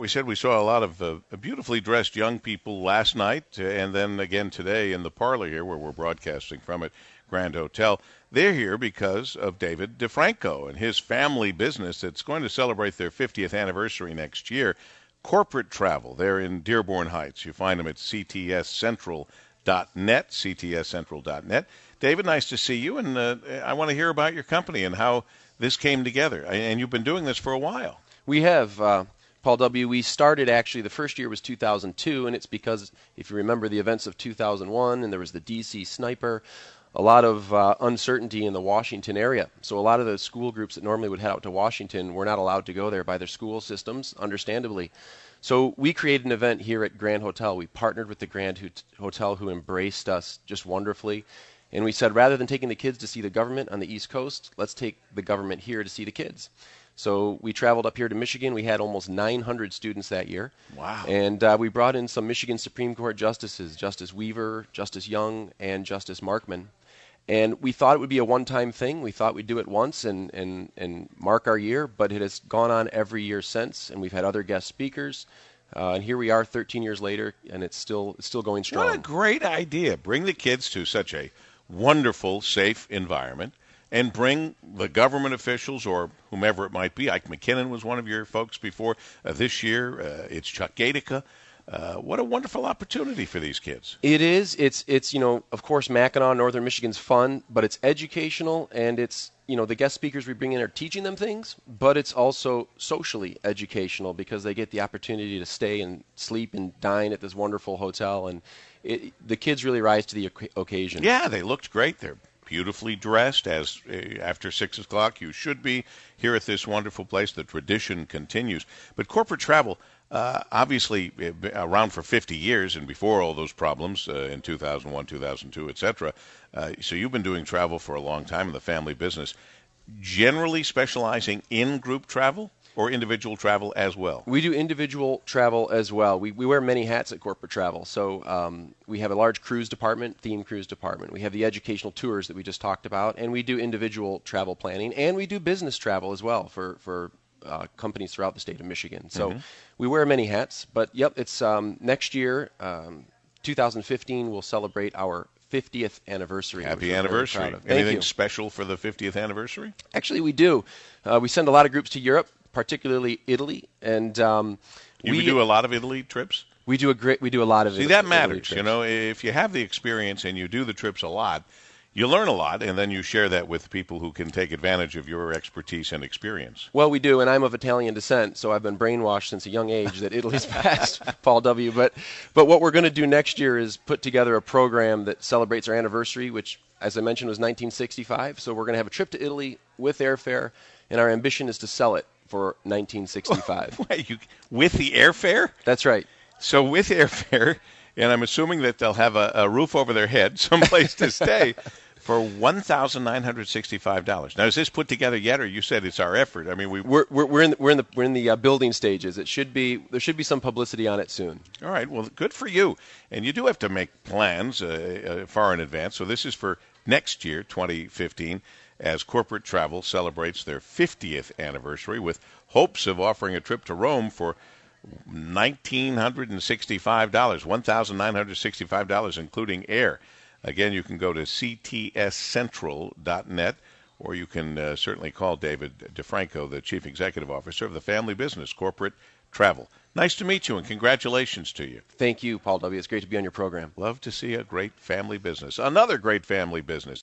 We said we saw a lot of beautifully dressed young people last night, and then again today in the parlor here where we're broadcasting from at Grand Hotel. They're here because of David DeFranco and his family business that's going to celebrate their 50th anniversary next year. Corporate Travel. They're in Dearborn Heights. You find them at ctscentral.net, ctscentral.net. David, nice to see you, and I want to hear about your company and how this came together. And you've been doing this for a while. We have, Paul W. We started actually, the first year was 2002, and it's because, if you remember the events of 2001, and there was the D.C. sniper, a lot of uncertainty in the Washington area. So a lot of the school groups that normally would head out to Washington were not allowed to go there by their school systems, understandably. So we created an event here at Grand Hotel. We partnered with the Grand Hotel, who embraced us just wonderfully. And we said, rather than taking the kids to see the government on the East Coast, let's take the government here to see the kids. So we traveled up here to Michigan. We had almost 900 students that year. Wow. And we brought in some Michigan Supreme Court justices, Justice Weaver, Justice Young, and Justice Markman. And we thought it would be a one-time thing. We thought we'd do it once and mark our year, but it has gone on every year since, and we've had other guest speakers. And here we are 13 years later, and it's still going strong. What a great idea. Bring the kids to such a wonderful, safe environment, and bring the government officials or whomever it might be. Ike McKinnon was one of your folks before. This year, it's Chuck Gatica. What a wonderful opportunity for these kids. It is. It's of course, Mackinac, Northern Michigan's fun, but it's educational, and it's, the guest speakers we bring in are teaching them things, but it's also socially educational because they get the opportunity to stay and sleep and dine at this wonderful hotel, and the kids really rise to the occasion. Yeah, they looked great. They're beautifully dressed, as after 6 o'clock you should be here at this wonderful place. The tradition continues. But Corporate Travel, obviously around for 50 years and before all those problems in 2001, 2002, etc. So you've been doing travel for a long time in the family business, generally specializing in group travel or individual travel as well? We do individual travel as well. We wear many hats at Corporate Travel. So we have a large cruise department, theme cruise department. We have the educational tours that we just talked about, and we do individual travel planning, and we do business travel as well for companies throughout the state of Michigan. So we wear many hats. But, yep, it's next year, 2015, we'll celebrate our 50th anniversary. Happy anniversary. Anything special for the 50th anniversary? Actually, we do. We send a lot of groups to Europe, particularly Italy, and we do a lot of Italy trips. We do a lot of. See, that matters. If you have the experience and you do the trips a lot, you learn a lot, and then you share that with people who can take advantage of your expertise and experience. Well, we do, and I'm of Italian descent, so I've been brainwashed since a young age that Italy's best, Paul W. But what we're going to do next year is put together a program that celebrates our anniversary, which, as I mentioned, was 1965. So we're going to have a trip to Italy with airfare, and our ambition is to sell it for 1965. With the airfare? That's right. So with airfare, and I'm assuming that they'll have a roof over their head, someplace to stay, for $1,965. Now, is this put together yet, or you said it's our effort? I mean, we're in the building stages. There should be some publicity on it soon. All right. Well, good for you. And you do have to make plans far in advance. So this is for next year, 2015. As Corporate Travel celebrates their 50th anniversary with hopes of offering a trip to Rome for $1,965, including air. Again, you can go to ctscentral.net, or you can certainly call David DeFranco, the Chief Executive Officer of the family business, Corporate Travel. Nice to meet you, and congratulations to you. Thank you, Paul W. It's great to be on your program. Love to see a great family business. Another great family business.